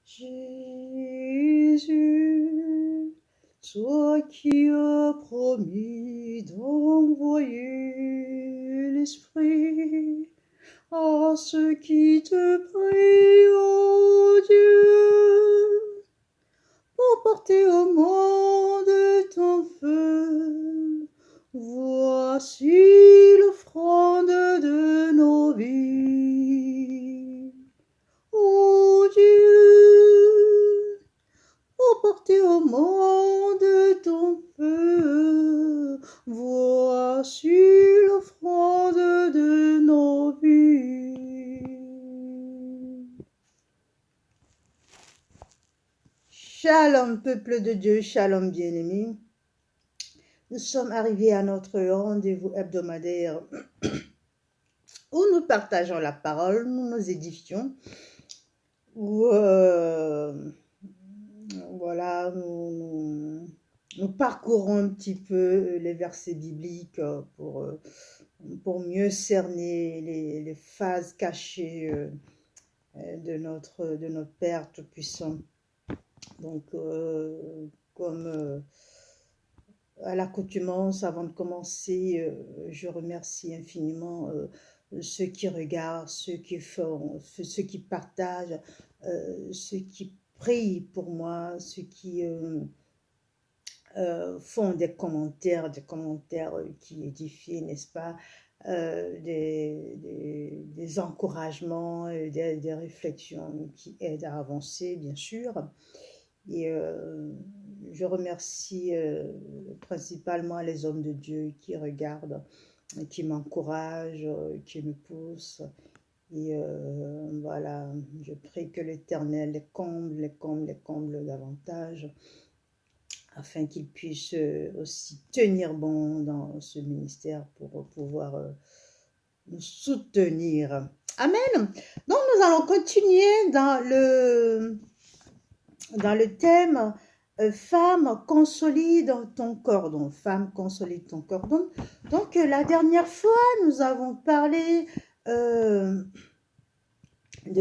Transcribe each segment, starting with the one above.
Jésus, toi qui as promis d'envoyer l'Esprit à ceux qui te prient, ô Dieu, pour porter au monde ton feu. Voici l'offrande de nos vies. Ô Dieu, pour porter au monde ton feu. Voici l'offrande de nos vies. Shalom, peuple de Dieu, shalom, bien-aimés. Nous sommes arrivés à notre rendez-vous hebdomadaire où nous partageons la parole, nous nous édifions, où voilà, nous parcourons un petit peu les versets bibliques pour mieux cerner les phases cachées de notre Père Tout-Puissant. Donc, comme à l'accoutumance, avant de commencer, je remercie infiniment ceux qui regardent, ceux qui font, ceux qui partagent, ceux qui prient pour moi, ceux qui font des commentaires qui édifient, n'est-ce pas, des encouragements, des réflexions qui aident à avancer, bien sûr. Et je remercie principalement les hommes de Dieu qui regardent, qui m'encouragent, qui me poussent. Et voilà, je prie que l'Éternel les comble davantage, afin qu'ils puissent aussi tenir bon dans ce ministère pour pouvoir nous soutenir. Amen. Donc nous allons continuer dans le thème femme, consolide ton cordon. Femme, consolide ton cordon. Donc, la dernière fois, nous avons parlé de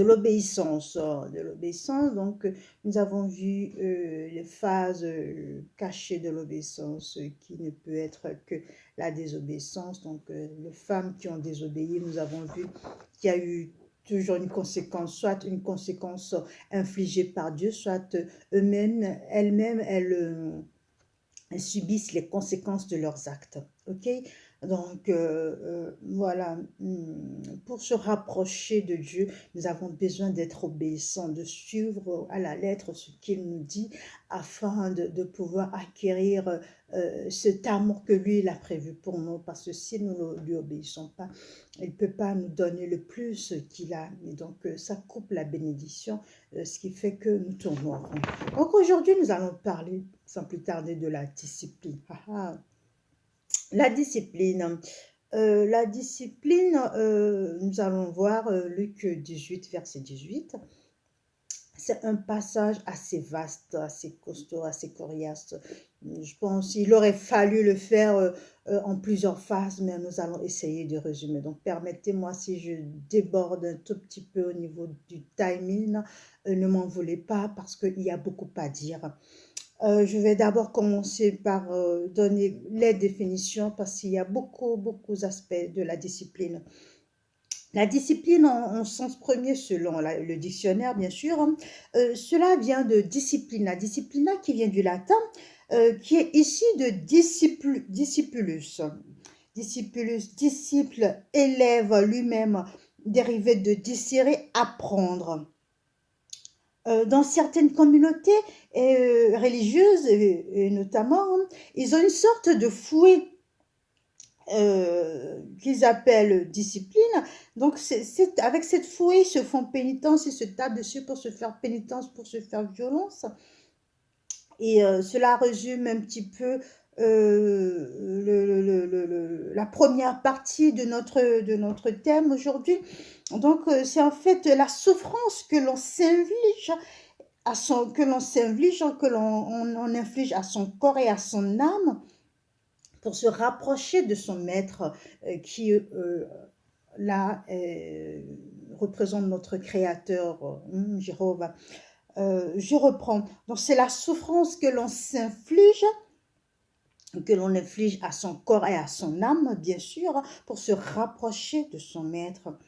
l'obéissance. Donc, nous avons vu les phases cachées de l'obéissance qui ne peut être que la désobéissance. Donc, les femmes qui ont désobéi, nous avons vu qu'il y a eu toujours une conséquence, soit une conséquence infligée par Dieu, soit elles-mêmes, elles subissent les conséquences de leurs actes. Ok? Donc, voilà, pour se rapprocher de Dieu, nous avons besoin d'être obéissants, de suivre à la lettre ce qu'il nous dit, afin de pouvoir acquérir cet amour que lui, il a prévu pour nous, parce que si nous ne lui obéissons pas, il ne peut pas nous donner le plus qu'il a. Et donc, ça coupe la bénédiction, ce qui fait que nous tournons en rond. Donc, aujourd'hui, nous allons parler, sans plus tarder, de la discipline. La discipline. Nous allons voir Luc 18, verset 18. C'est un passage assez vaste, assez costaud, assez coriace. Je pense qu'il aurait fallu le faire en plusieurs phases, mais nous allons essayer de résumer. Donc, permettez-moi, si je déborde un tout petit peu au niveau du timing, ne m'en voulez pas parce qu'il y a beaucoup à dire. Je vais d'abord commencer par donner les définitions parce qu'il y a beaucoup d'aspects de la discipline. La discipline en sens premier selon le dictionnaire bien sûr, cela vient de disciplina. Disciplina qui vient du latin, qui est ici de discipulus. Disciple, élève lui-même, dérivé de discere, apprendre. Dans certaines communautés religieuses, et notamment, ils ont une sorte de fouet qu'ils appellent discipline. Donc, avec cette fouet, ils se font pénitence, ils se tapent dessus pour se faire pénitence, pour se faire violence. Et cela résume un petit peu la première partie de notre thème aujourd'hui. Donc, c'est en fait la souffrance que l'on s'inflige que l'on inflige à son corps et à son âme pour se rapprocher de son maître qui là représente notre créateur Jéhovah. je reprends. Donc, c'est la souffrance que l'on s'inflige, que l'on inflige à son corps et à son âme, bien sûr, pour se rapprocher de son maître.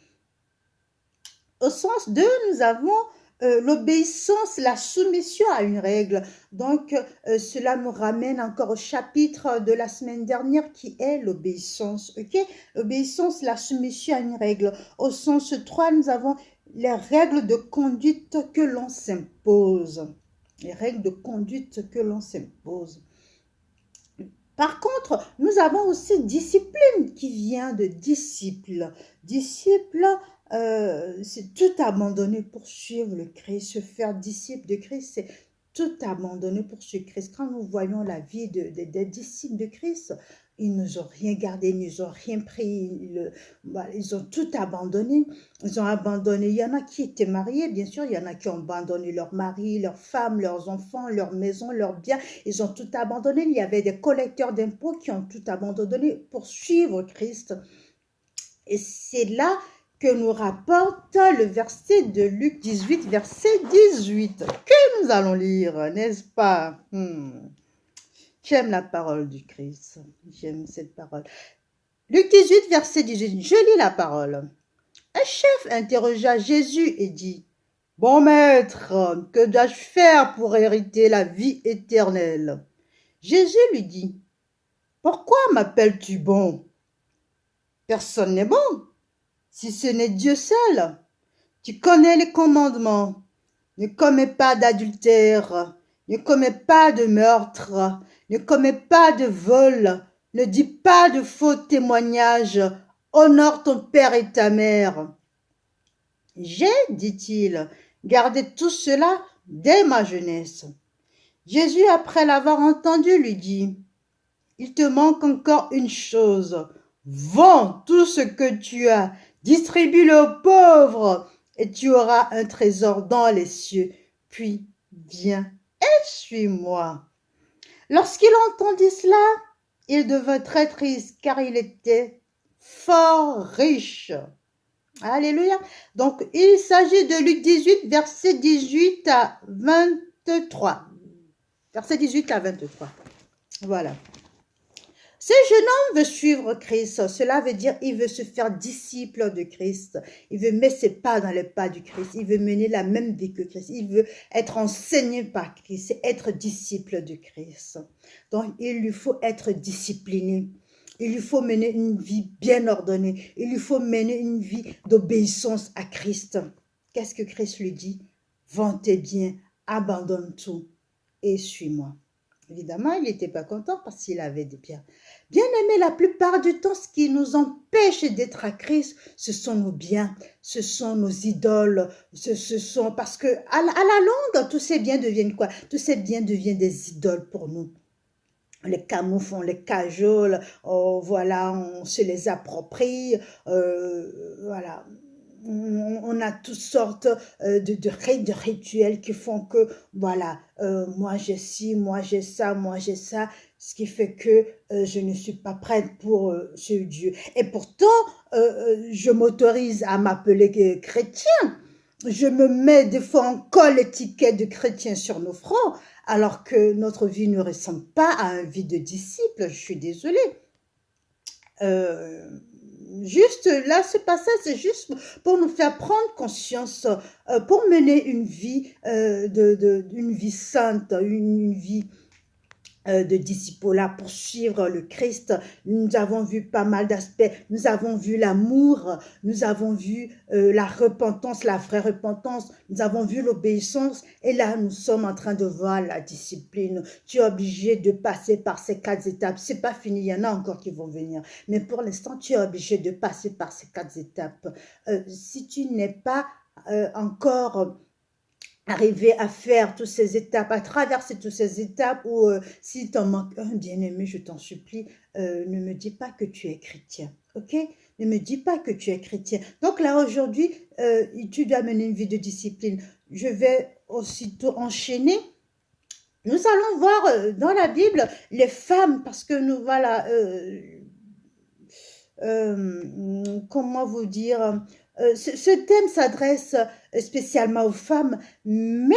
Au sens 2, nous avons l'obéissance, la soumission à une règle. Donc, cela nous ramène encore au chapitre de la semaine dernière qui est l'obéissance. Ok, l'obéissance, la soumission à une règle. Au sens 3, nous avons les règles de conduite que l'on s'impose. Les règles de conduite que l'on s'impose. Par contre, nous avons aussi discipline qui vient de disciple. Disciple, c'est tout abandonner pour suivre le Christ. Se faire disciple de Christ, c'est tout abandonner pour suivre Christ. Quand nous voyons la vie des disciples de Christ, ils nous ont rien gardé, ils nous ont rien pris, ils ont tout abandonné. Ils ont abandonné, il y en a qui étaient mariés, bien sûr, il y en a qui ont abandonné leur mari, leurs femmes, leurs enfants, leur maison, leurs biens. Ils ont tout abandonné. Il y avait des collecteurs d'impôts qui ont tout abandonné pour suivre Christ. Et c'est là que nous rapporte le verset de Luc 18, verset 18, que nous allons lire, n'est-ce pas? J'aime la parole du Christ. J'aime cette parole. Luc 18, verset 18. Je lis la parole. Un chef interrogea Jésus et dit, « Bon maître, que dois-je faire pour hériter la vie éternelle ?» Jésus lui dit, « Pourquoi m'appelles-tu bon? Personne n'est bon, si ce n'est Dieu seul. Tu connais les commandements. Ne commets pas d'adultère, ne commets pas de meurtre, ne commets pas de vol, ne dis pas de faux témoignages, honore ton père et ta mère. » J'ai, dit-il, gardé tout cela dès ma jeunesse. Jésus, après l'avoir entendu, lui dit, « Il te manque encore une chose. Vends tout ce que tu as, distribue-le aux pauvres, et tu auras un trésor dans les cieux. Puis viens et suis-moi. » Lorsqu'il entendit cela, il devint très triste, car il était fort riche. Alléluia. Donc, il s'agit de Luc 18, verset 18 à 23. Verset 18 à 23. Voilà. Ce jeune homme veut suivre Christ. Cela veut dire il veut se faire disciple de Christ. Il veut mettre ses pas dans les pas du Christ. Il veut mener la même vie que Christ. Il veut être enseigné par Christ, être disciple de Christ. Donc, il lui faut être discipliné. Il lui faut mener une vie bien ordonnée. Il lui faut mener une vie d'obéissance à Christ. Qu'est-ce que Christ lui dit? Vends tes biens, abandonne tout et suis-moi. Évidemment, il n'était pas content parce qu'il avait des biens. Bien aimé, la plupart du temps, ce qui nous empêche d'être à Christ, ce sont nos biens, ce sont nos idoles, ce sont parce que à la longue, tous ces biens deviennent quoi? Tous ces biens deviennent des idoles pour nous. On les camoufle, on les cajole, oh, voilà, on se les approprie, voilà. On a toutes sortes de rituels qui font que, voilà, moi j'ai ci, moi j'ai ça, ce qui fait que je ne suis pas prête pour ce Dieu. Et pourtant, je m'autorise à m'appeler chrétien. Je me mets des fois encore l'étiquette de chrétien sur nos fronts, alors que notre vie ne ressemble pas à une vie de disciple. Je suis désolée. Juste là, ce passage, c'est juste pour nous faire prendre conscience, pour mener une vie, une vie sainte, une vie de disciple-là, pour suivre le Christ. Nous avons vu pas mal d'aspects. Nous avons vu l'amour, nous avons vu la repentance, la vraie repentance, nous avons vu l'obéissance, et là, nous sommes en train de voir la discipline. Tu es obligé de passer par ces 4 étapes. C'est pas fini, il y en a encore qui vont venir. Mais pour l'instant, tu es obligé de passer par ces 4 étapes. Si tu n'es pas encore arriver à faire toutes ces étapes, à traverser toutes ces étapes, ou si t'en manque un, bien-aimé, je t'en supplie, ne me dis pas que tu es chrétien, ok? Ne me dis pas que tu es chrétien. Donc là, aujourd'hui, tu dois mener une vie de discipline. Je vais aussitôt enchaîner. Nous allons voir dans la Bible les femmes, parce que nous, voilà, comment vous dire, ce thème s'adresse spécialement aux femmes, mais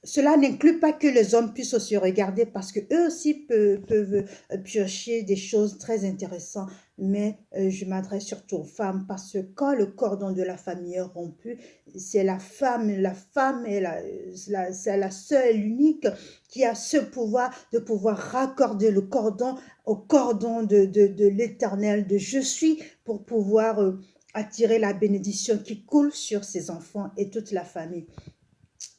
cela n'inclut pas que les hommes puissent aussi regarder parce que eux aussi peuvent piocher des choses très intéressantes. Mais je m'adresse surtout aux femmes parce que quand le cordon de la famille est rompu, c'est la femme est c'est la seule et l'unique qui a ce pouvoir de pouvoir raccorder le cordon au cordon de l'Éternel, de je suis, pour pouvoir attirer la bénédiction qui coule sur ses enfants et toute la famille.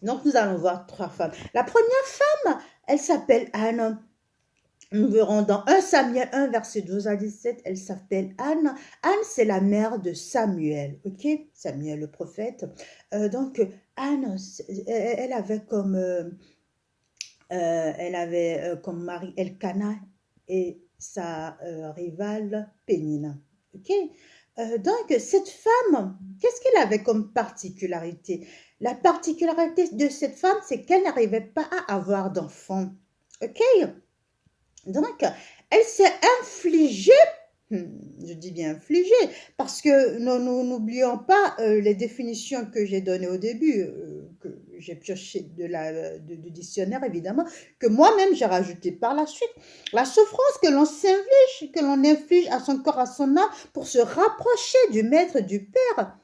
Donc, nous allons voir trois femmes. La première femme, elle s'appelle Anne. Nous verrons dans 1 Samuel 1, verset 12 à 17, elle s'appelle Anne. Anne, c'est la mère de Samuel, ok? Samuel, le prophète. Donc, Anne, elle avait comme mari Elkana et sa rivale Pénina, ok? Donc, cette femme, qu'est-ce qu'elle avait comme particularité? La particularité de cette femme, c'est qu'elle n'arrivait pas à avoir d'enfants. OK? Donc, elle s'est infligée, je dis bien infligée, parce que nous n'oublions pas les définitions que j'ai données au début, que j'ai pioché du dictionnaire évidemment, que moi-même j'ai rajouté par la suite. La souffrance que l'on inflige à son corps, à son âme, pour se rapprocher du Maître, du Père.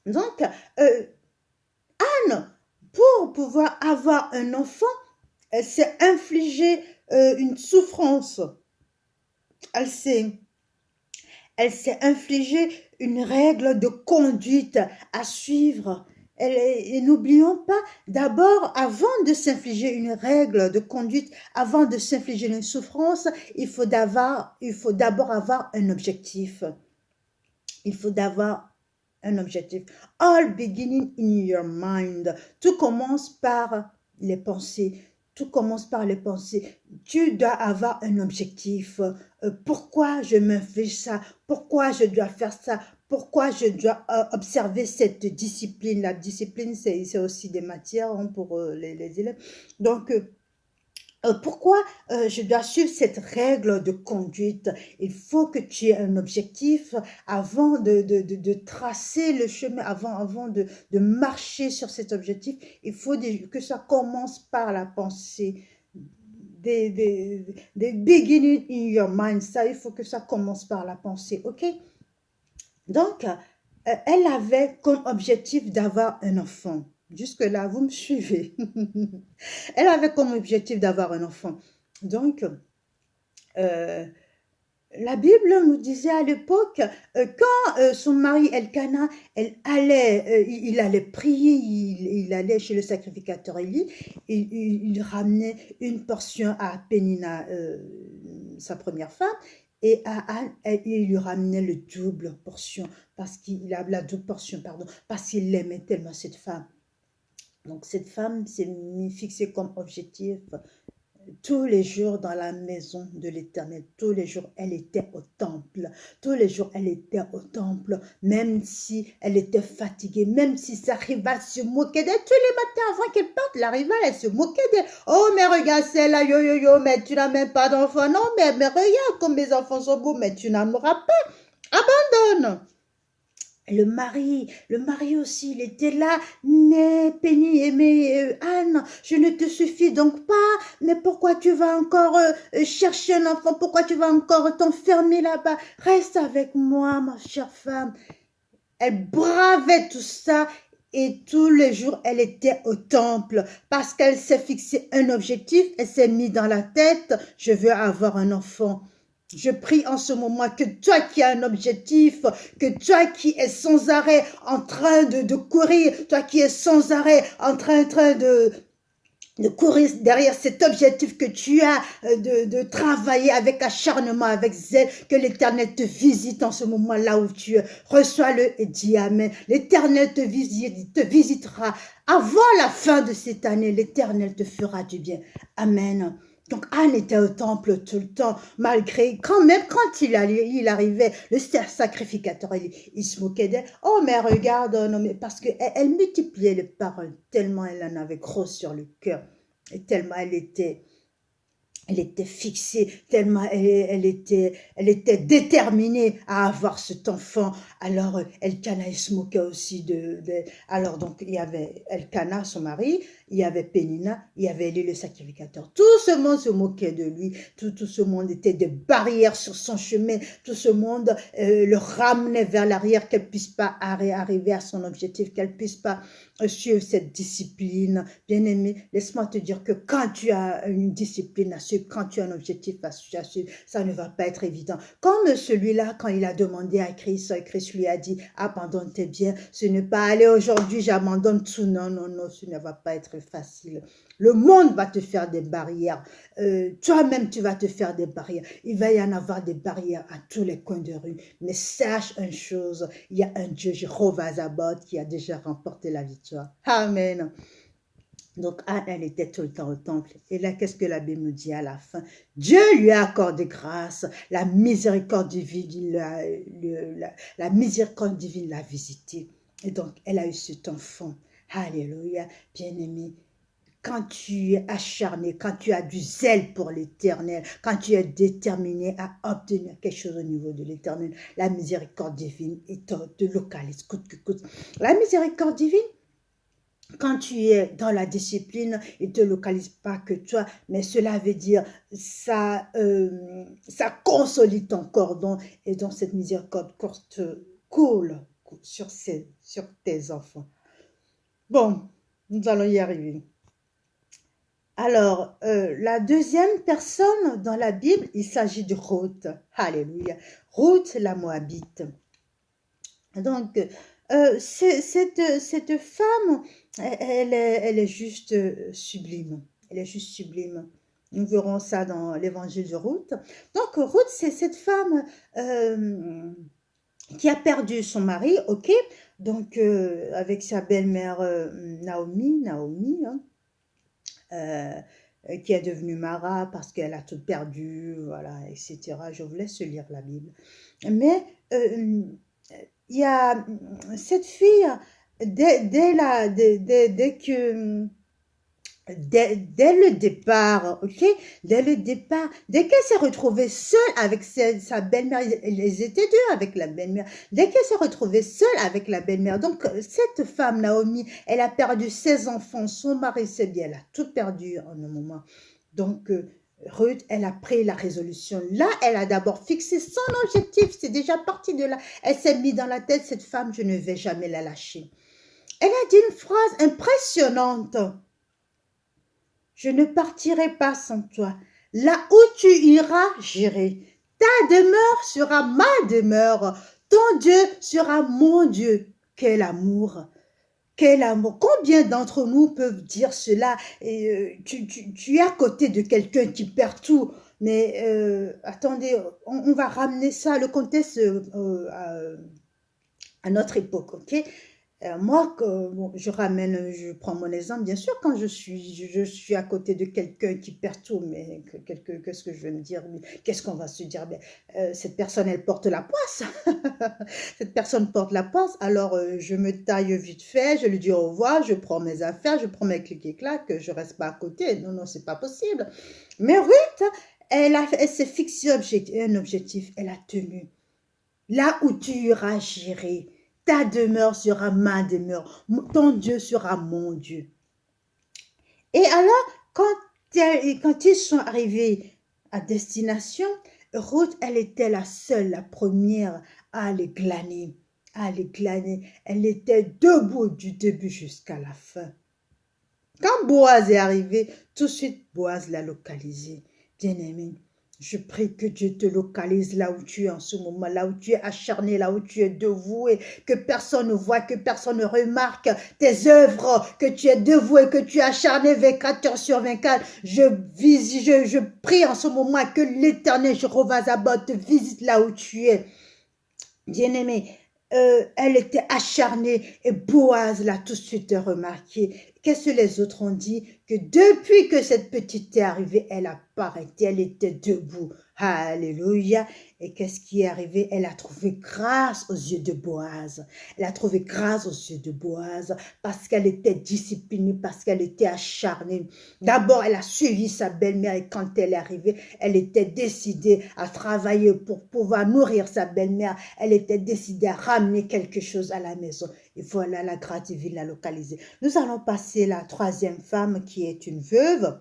Donc, Anne, pour pouvoir avoir un enfant, elle s'est infligée une souffrance. Elle s'est infligée une règle de conduite à suivre. Et n'oublions pas, d'abord, avant de s'infliger une règle de conduite, avant de s'infliger une souffrance, il faut d'abord avoir un objectif. Il faut d'abord un objectif. All beginning in your mind. Tout commence par les pensées. Tout commence par les pensées. Tu dois avoir un objectif. Pourquoi je m'inflige ça? Pourquoi je dois faire ça? Pourquoi je dois observer cette discipline? La discipline, c'est aussi des matières pour les élèves. Donc, pourquoi je dois suivre cette règle de conduite? Il faut que tu aies un objectif avant de tracer le chemin, avant de marcher sur cet objectif. Il faut que ça commence par la pensée. Des beginning in your mind, ça, il faut que ça commence par la pensée, ok? Donc, elle avait comme objectif d'avoir un enfant. Jusque-là, vous me suivez. Elle avait comme objectif d'avoir un enfant. Donc, la Bible nous disait à l'époque, quand son mari Elkana, il allait prier, il allait chez le sacrificateur Élie, il ramenait une portion à Pénina, sa première femme, et à Anne, il lui ramenait le double portion, la double portion, pardon, parce qu'il aimait tellement cette femme. Donc, cette femme s'est fixée comme objectif tous les jours dans la maison de l'Éternel. Tous les jours, elle était au temple. Tous les jours, elle était au temple, même si elle était fatiguée, même si sa rivale se moquait d'elle. Tous les matins avant qu'elle parte, la rivale, elle se moquait d'elle. Oh, mais regarde celle-là, yo, yo, yo, mais tu n'as même pas d'enfant. Non, mais regarde comme mes enfants sont beaux, mais tu n'en auras pas. Abandonne. Le mari aussi, il était là, mais Penny, mais Anne, je ne te suffis donc pas, mais pourquoi tu vas encore chercher un enfant, pourquoi tu vas encore t'enfermer là-bas, reste avec moi, ma chère femme. Elle bravait tout ça et tous les jours, elle était au temple parce qu'elle s'est fixé un objectif, elle s'est mis dans la tête, je veux avoir un enfant. Je prie en ce moment que toi qui as un objectif, que toi qui es sans arrêt en train de courir, toi qui es sans arrêt en train de courir derrière cet objectif que tu as, de travailler avec acharnement, avec zèle, que l'Éternel te visite en ce moment là où tu es. Reçois-le et dis Amen. L'Éternel te visitera. Avant la fin de cette année, l'Éternel te fera du bien. Amen. Donc Anne était au temple tout le temps, malgré, quand il arrivait, le sacrificateur, il se moquait d'elle. Oh mais regarde, non mais parce qu'elle multipliait les paroles, tellement elle en avait gros sur le cœur, et tellement elle était fixée, tellement elle était déterminée à avoir cet enfant. Alors Elkana, il se moquait aussi alors donc il y avait Elkana, son mari, il y avait Pénina, il y avait Élie le sacrificateur. Tout ce monde se moquait de lui, tout ce monde était des barrières sur son chemin, tout ce monde le ramenait vers l'arrière, qu'elle puisse pas arriver à son objectif, qu'elle puisse pas suivre cette discipline. Bien-aimé, laisse-moi te dire que quand tu as une discipline à suivre, quand tu as un objectif à suivre, ça ne va pas être évident. Comme celui-là, quand il a demandé à Christ, Christ lui a dit, abandonne tes biens, ce n'est pas aller aujourd'hui, j'abandonne tout. Non, non, non, ce ne va pas être facile. Le monde va te faire des barrières. Toi-même, tu vas te faire des barrières. Il va y en avoir des barrières à tous les coins de rue. Mais sache une chose, il y a un Dieu, Jéhovah Zabot, qui a déjà remporté la victoire. Amen. Donc, Anne, elle était tout le temps au temple. Et là, qu'est-ce que la Bible nous dit à la fin? Dieu lui a accordé grâce, la miséricorde divine, la miséricorde divine l'a visitée. Et donc, elle a eu cet enfant. Alléluia, bien-aimé. Quand tu es acharné, quand tu as du zèle pour l'éternel, quand tu es déterminé à obtenir quelque chose au niveau de l'éternel, la miséricorde divine te localise coûte que coûte. La miséricorde divine, quand tu es dans la discipline, il ne te localise pas que toi, mais cela veut dire ça consolide ton cordon et donc cette miséricorde coule sur tes enfants. Bon, nous allons y arriver. Alors, la deuxième personne dans la Bible, il s'agit de Ruth. Alléluia. Ruth, la Moabite. Donc, cette femme, elle est juste sublime. Elle est juste sublime. Nous verrons ça dans l'évangile de Ruth. Donc, Ruth, c'est cette femme qui a perdu son mari, ok? Donc, avec sa belle-mère Naomi, hein, qui est devenue Mara parce qu'elle a tout perdu, voilà, etc. Je vous laisse lire la Bible. Mais il y a cette fille, dès le départ, ok, dès qu'elle s'est retrouvée seule avec sa belle-mère, ils étaient deux avec la belle-mère, dès qu'elle s'est retrouvée seule avec la belle-mère, donc cette femme, Naomi, elle a perdu ses enfants, son mari, c'est bien, elle a tout perdu en un moment. Donc, Ruth, elle a pris la résolution. Là, elle a d'abord fixé son objectif, c'est déjà parti de là. Elle s'est mis dans la tête, cette femme, je ne vais jamais la lâcher. Elle a dit une phrase impressionnante. Je ne partirai pas sans toi. Là où tu iras, j'irai. Ta demeure sera ma demeure. Ton Dieu sera mon Dieu. Quel amour! Quel amour! Combien d'entre nous peuvent dire cela? Et, tu es à côté de quelqu'un qui perd tout. Mais attendez, on va ramener ça, le contexte à notre époque, ok? Moi, je prends mon exemple, bien sûr, quand je suis à côté de quelqu'un qui perd tout, mais qu'est-ce que je vais me dire? Qu'est-ce qu'on va se dire? Cette personne, elle porte la poisse. Cette personne porte la poisse, alors je me taille vite fait, je lui dis au revoir, je prends mes affaires, je prends mes clics et claques, je reste pas à côté. Non, non, c'est pas possible. Mais Ruth, elle s'est fixé un objectif, elle a tenu. Là où tu iras, j'irai. Ta demeure sera ma demeure. Ton Dieu sera mon Dieu. Et alors, quand ils sont arrivés à destination, Ruth, elle était la seule, la première à aller glaner. Elle était debout du début jusqu'à la fin. Quand Boaz est arrivé, tout de suite, Boaz l'a localisé. Bien-aimé, je prie que Dieu te localise là où tu es en ce moment, là où tu es acharné, là où tu es dévoué, que personne ne voit, que personne ne remarque tes œuvres, que tu es dévoué, que tu es acharné 24 heures sur 24. Je prie en ce moment que l'Éternel Jéhovah Zabot te visite là où tu es. Bien-aimé, elle était acharnée et Boaz l'a tout de suite remarqué. Qu'est-ce que les autres ont dit? Que depuis que cette petite est arrivée, elle a pas arrêté, elle était debout. Alléluia. Et qu'est-ce qui est arrivé? Elle a trouvé grâce aux yeux de Boaz. Elle a trouvé grâce aux yeux de Boaz parce qu'elle était disciplinée, parce qu'elle était acharnée. D'abord, elle a suivi sa belle-mère et quand elle est arrivée, elle était décidée à travailler pour pouvoir nourrir sa belle-mère. Elle était décidée à ramener quelque chose à la maison. Et voilà, la grâce divine l'a localisée. Nous allons passer la troisième femme qui est une veuve.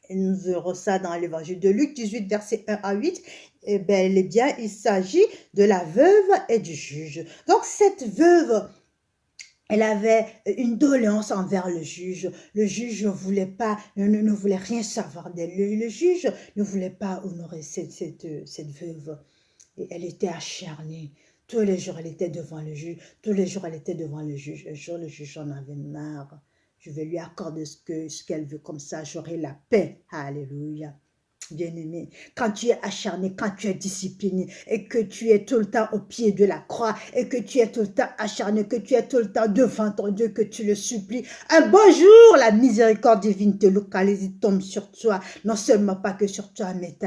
Et nous verrons ça dans l'évangile de Luc 18, versets 1 à 8. Eh bien, il s'agit de la veuve et du juge. Donc, cette veuve, elle avait une doléance envers le juge. Le juge ne voulait pas, ne voulait rien savoir d'elle. Le juge ne voulait pas honorer cette veuve. Et elle était acharnée. Tous les jours, elle était devant le juge. Tous les jours, elle était devant le juge. Un jour, le juge en avait marre. Je vais lui accorder ce qu'elle veut, comme ça, j'aurai la paix. Alléluia. Bien-aimé, quand tu es acharné, quand tu es discipliné et que tu es tout le temps au pied de la croix et que tu es tout le temps acharné, que tu es tout le temps devant ton Dieu, que tu le supplies, un beau jour, la miséricorde divine te localise, tombe sur toi. Non seulement pas que sur toi, mais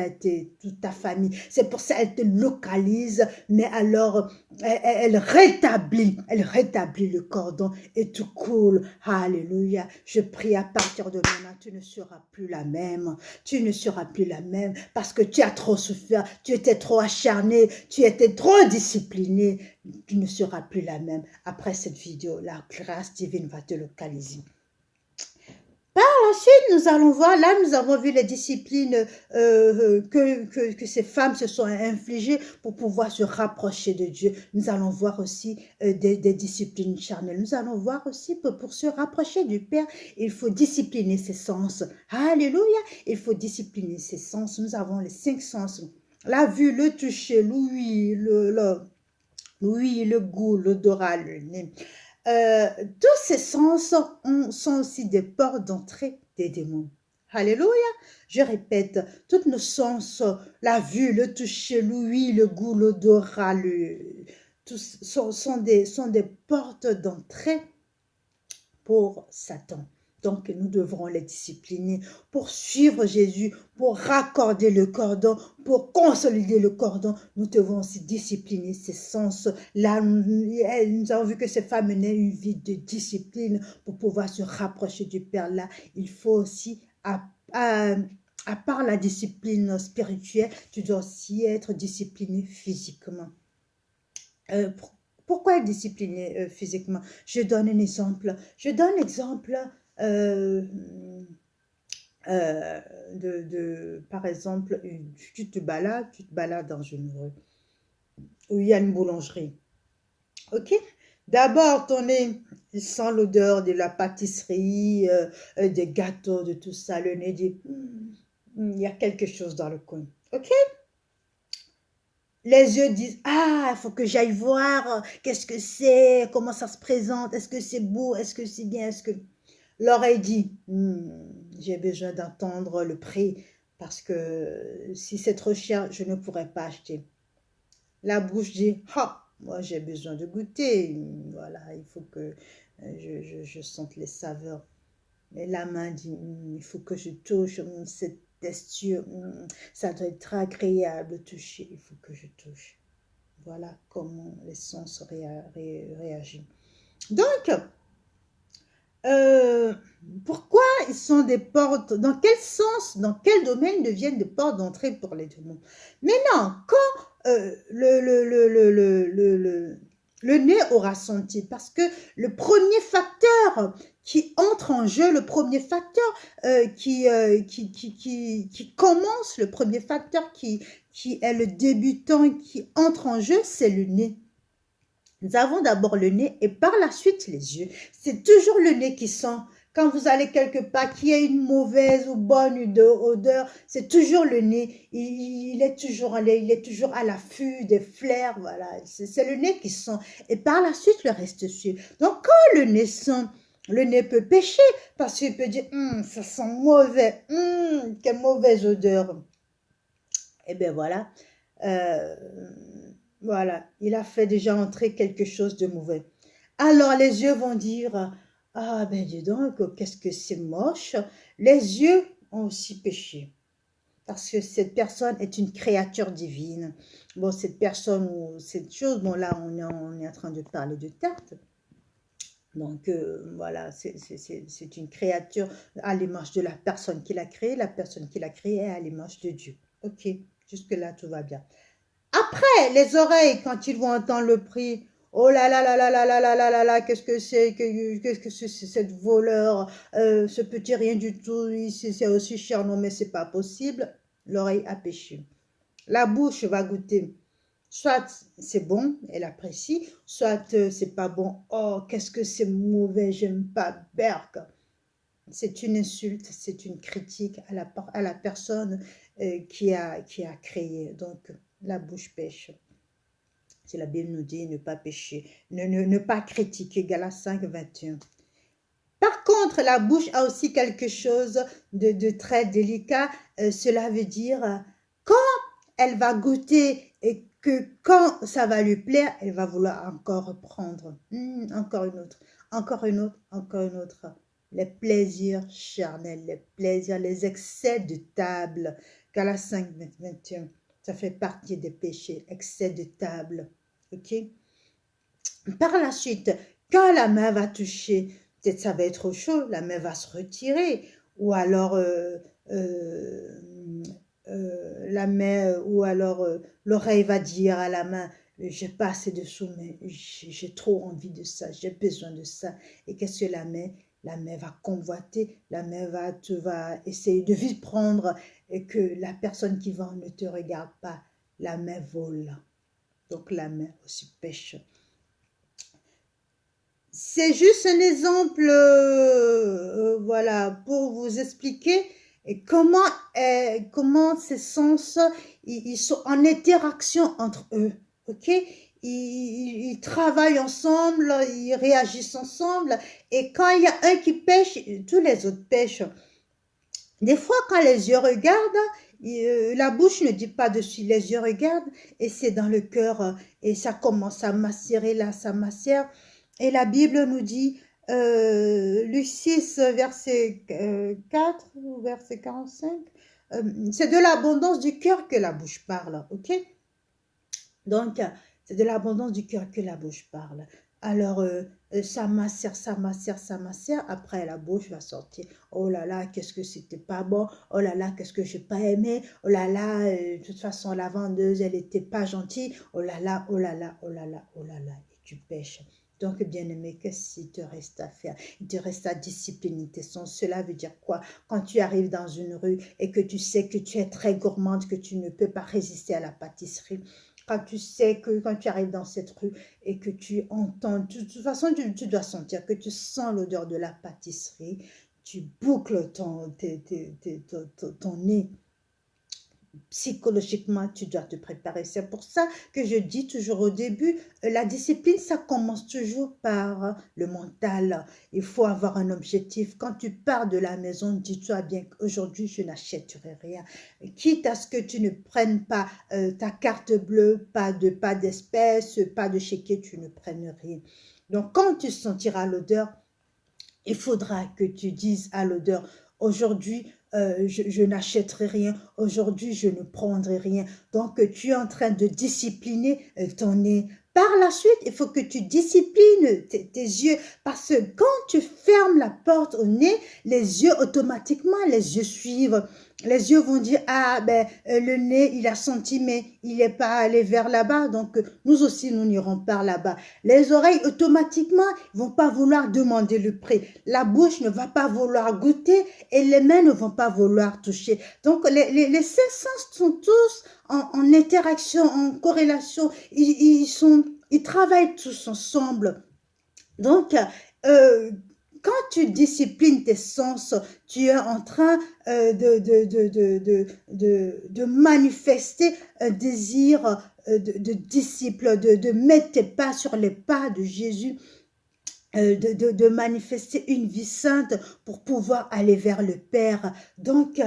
toute ta famille. C'est pour ça qu'elle te localise, mais alors elle rétablit le cordon et tout coule. Alléluia. Je prie à partir de maintenant, tu ne seras plus la même. Tu ne seras plus la même parce que tu as trop souffert, tu étais trop acharné, tu étais trop discipliné. Tu ne seras plus la même. Après cette vidéo, la grâce divine va te localiser. Ensuite, nous allons voir, là nous avons vu les disciplines que ces femmes se sont infligées pour pouvoir se rapprocher de Dieu. Nous allons voir aussi des disciplines charnelles. Nous allons voir aussi pour se rapprocher du Père, il faut discipliner ses sens. Alléluia, il faut discipliner ses sens. Nous avons les 5 sens. La vue, le toucher, l'ouïe, le goût, l'odorat, le nez. Tous ces sens sont aussi des portes d'entrée des démons. Alléluia. Je répète, tous nos sens, la vue, le toucher, l'ouïe, le goût, l'odorat, tous sont des portes d'entrée pour Satan. Donc, nous devrons les discipliner pour suivre Jésus, pour raccorder le cordon, pour consolider le cordon. Nous devons aussi discipliner ces sens. Là, nous avons vu que ces femmes menaient une vie de discipline pour pouvoir se rapprocher du Père. Là, il faut aussi, à part la discipline spirituelle, tu dois aussi être discipliné physiquement. Pourquoi être discipliné physiquement? Je donne un exemple. Je donne l'exemple par exemple, tu te balades dans une rue où il y a une boulangerie. Ok? D'abord, ton nez, il sent l'odeur de la pâtisserie, des gâteaux, de tout ça. Le nez dit, il y a quelque chose dans le coin. Ok? Les yeux disent, ah, il faut que j'aille voir, qu'est-ce que c'est, comment ça se présente, est-ce que c'est beau, est-ce que c'est bien, est-ce que... L'oreille dit, j'ai besoin d'entendre le prix, parce que si c'est trop cher, je ne pourrais pas acheter. La bouche dit, ah, moi j'ai besoin de goûter, voilà, il faut que je sente les saveurs. Et la main dit, il faut que je touche cette texture, ça doit être très agréable de toucher, il faut que je touche. Voilà comment les sens réagissent. Donc, pourquoi ils sont des portes, dans quel sens, dans quel domaine deviennent des portes d'entrée pour les démons? Mais non, quand le nez aura senti, parce que le premier facteur qui entre en jeu, le premier facteur qui commence, le premier facteur qui est le débutant, qui entre en jeu, c'est le nez. Nous avons d'abord le nez et par la suite les yeux. C'est toujours le nez qui sent. Quand vous allez quelque part, qu'il y ait une mauvaise ou bonne odeur, c'est toujours le nez. Il est toujours à l'affût des flaires, voilà. C'est le nez qui sent. Et par la suite, le reste suit. Donc, quand le nez sent, le nez peut pécher parce qu'il peut dire, ça sent mauvais, quelle mauvaise odeur. Et bien voilà. Voilà, il a fait déjà entrer quelque chose de mauvais. Alors les yeux vont dire, ah ben dis donc, qu'est-ce que c'est moche. Les yeux ont aussi péché. Parce que cette personne est une créature divine. Bon, cette personne ou cette chose, bon là on est en train de parler de tarte. Donc voilà, c'est une créature à l'image de la personne qui l'a créée. La personne qui l'a créée est à l'image de Dieu. Ok, jusque là tout va bien. Après, les oreilles, quand ils vont entendre le prix, Oh là là là là là là là là là là, qu'est-ce que c'est qu'est-ce que c'est cette voleur, ce petit rien du tout, c'est aussi cher, non mais c'est pas possible. L'oreille a péché. La bouche va goûter. Soit c'est bon, elle apprécie, soit c'est pas bon. Oh, qu'est-ce que c'est mauvais, j'aime pas Berk. C'est une insulte, c'est une critique à la personne qui a créé. Donc, la bouche pêche. Si la Bible nous dit ne pas pécher, ne pas critiquer, Galates 5, 21. Par contre, la bouche a aussi quelque chose de très délicat. Cela veut dire quand elle va goûter et que quand ça va lui plaire, elle va vouloir encore reprendre. Encore une autre, encore une autre, encore une autre. Les plaisirs charnels, les plaisirs, les excès de table. Galates 5, 21. Ça fait partie des péchés, excès de table. Ok? Par la suite, quand la main va toucher, peut-être ça va être chaud, la main va se retirer, ou alors la main, ou alors l'oreille va dire à la main, j'ai pas assez de sous, mais j'ai trop envie de ça, j'ai besoin de ça. Et qu'est-ce que la main? La main va convoiter, la main va essayer de vite prendre et que la personne qui vend ne te regarde pas. La main vole. Donc la main aussi pêche. C'est juste un exemple, voilà, pour vous expliquer comment ces sens, ils sont en interaction entre eux, ok? Ils travaillent ensemble, ils réagissent ensemble, et quand il y a un qui pêche, tous les autres pêchent. Des fois, quand les yeux regardent, la bouche ne dit pas dessus, les yeux regardent, et c'est dans le cœur, et ça commence à macérer là, ça macère. Et la Bible nous dit, Luc 6, verset 4 ou verset 45, c'est de l'abondance du cœur que la bouche parle, ok? Donc, c'est de l'abondance du cœur que la bouche parle. Alors, ça macère, ça macère, ça macère. Après, la bouche va sortir. Oh là là, qu'est-ce que c'était pas bon. Oh là là, qu'est-ce que j'ai pas aimé. Oh là là, de toute façon, la vendeuse, elle était pas gentille. Oh là là, oh là là, oh là là, oh là là. Et tu pêches. Donc, bien aimé, qu'est-ce qu'il te reste à faire? Il te reste à discipliner tes sens. Cela veut dire quoi? Quand tu arrives dans une rue et que tu sais que tu es très gourmande, que tu ne peux pas résister à la pâtisserie, quand tu sais que quand tu arrives dans cette rue et que tu entends, de toute façon, tu dois sentir que tu sens l'odeur de la pâtisserie, tu boucles ton nez. Psychologiquement, tu dois te préparer. C'est pour ça que je dis toujours au début, la discipline, ça commence toujours par le mental. Il faut avoir un objectif. Quand tu pars de la maison, dis-toi bien qu'aujourd'hui, je n'achèterai rien. Quitte à ce que tu ne prennes pas ta carte bleue, pas d'espèces, pas de chéquier, tu ne prennes rien. Donc, quand tu sentiras l'odeur, il faudra que tu dises à l'odeur, aujourd'hui, je n'achèterai rien, aujourd'hui, je ne prendrai rien. Donc, tu es en train de discipliner ton nez. Par la suite, il faut que tu disciplines tes yeux, parce que quand tu fermes la porte au nez, les yeux, automatiquement, les yeux suivent. Les yeux vont dire, ah, ben, le nez, il a senti, mais il n'est pas allé vers là-bas, donc nous aussi, nous n'irons pas là-bas. Les oreilles, automatiquement, vont pas vouloir demander le prix. La bouche ne va pas vouloir goûter et les mains ne vont pas vouloir toucher. Donc, les cinq sens sont tous en interaction, en corrélation. Ils travaillent tous ensemble. Donc, quand tu disciplines tes sens, tu es en train de manifester un désir de disciple, de mettre tes pas sur les pas de Jésus, de manifester une vie sainte pour pouvoir aller vers le Père. Donc,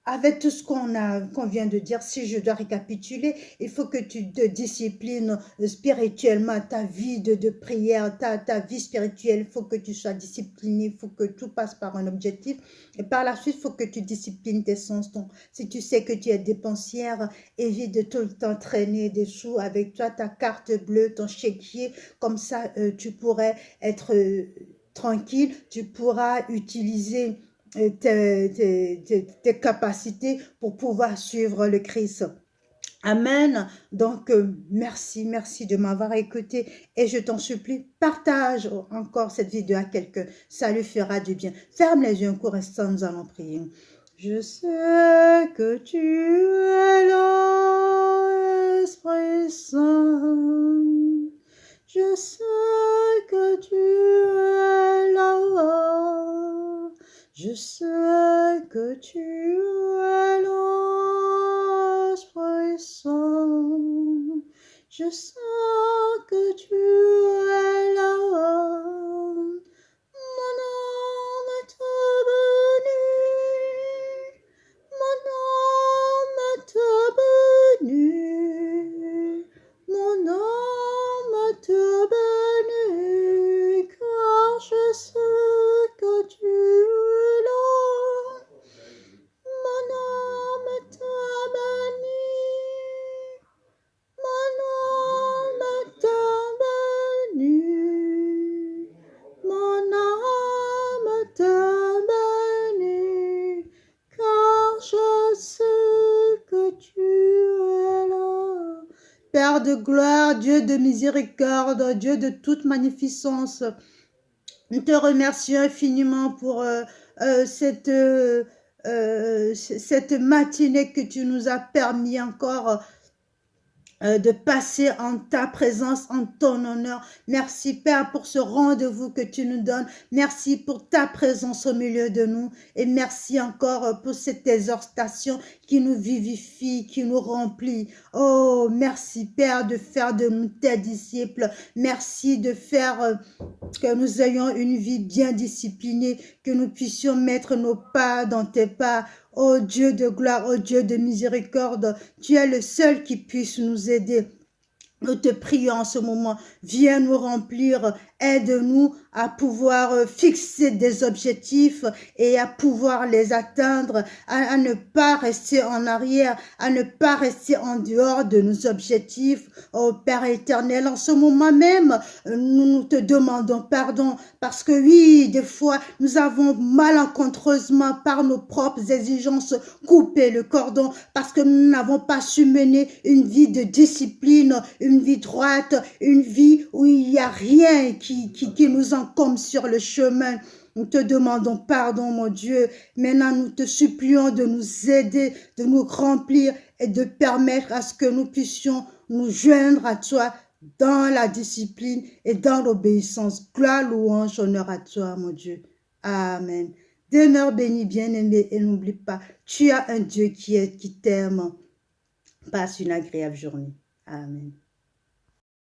avec tout ce qu'on vient de dire, si je dois récapituler, il faut que tu te disciplines spirituellement, ta vie de prière, ta vie spirituelle, il faut que tu sois discipliné, il faut que tout passe par un objectif. Et par la suite, il faut que tu disciplines tes sens. Donc, si tu sais que tu es dépensière, évite de tout le temps traîner des sous avec toi, ta carte bleue, ton chéquier, comme ça, tu pourrais être tranquille, tu pourras utiliser tes capacités pour pouvoir suivre le Christ. Amen. Donc, merci de m'avoir écouté et je t'en supplie, partage encore cette vidéo à quelqu'un. Ça lui fera du bien. Ferme les yeux un coup restant, nous allons prier. Je sais que tu es là, Esprit Saint. Je sais que tu es là. Je sais que tu es là, Esprit Saint. Je sais que tu es là. Mon âme te bénit. Mon âme te bénit. Mon âme te bénit, car je sais que tu es là. Mon âme te bénit. Mon âme te bénit. Mon âme te bénit, car je sais que tu es là. Père de gloire, Dieu de miséricorde, Dieu de toute magnificence, nous te remercions infiniment pour cette matinée que tu nous as permis encore de passer en ta présence, en ton honneur. Merci Père pour ce rendez-vous que tu nous donnes. Merci pour ta présence au milieu de nous. Et merci encore pour cette exhortation qui nous vivifie, qui nous remplit. Oh, merci Père de faire de nous tes disciples. Merci de faire que nous ayons une vie bien disciplinée, que nous puissions mettre nos pas dans tes pas. Oh Dieu de gloire, oh Dieu de miséricorde, tu es le seul qui puisse nous aider. Nous te prions en ce moment, viens nous remplir, aide-nous à pouvoir fixer des objectifs et à pouvoir les atteindre, à ne pas rester en arrière, à ne pas rester en dehors de nos objectifs. Oh Père éternel, en ce moment même, nous te demandons pardon parce que oui, des fois, nous avons malencontreusement par nos propres exigences coupé le cordon parce que nous n'avons pas su mener une vie de discipline, une vie droite, une vie où il n'y a rien qui nous encombre sur le chemin. Nous te demandons pardon, mon Dieu. Maintenant, nous te supplions de nous aider, de nous remplir et de permettre à ce que nous puissions nous joindre à toi dans la discipline et dans l'obéissance. Gloire, louange, honneur à toi, mon Dieu. Amen. Demeure béni, bien-aimé, et n'oublie pas, tu as un Dieu qui t'aime. Passe une agréable journée. Amen.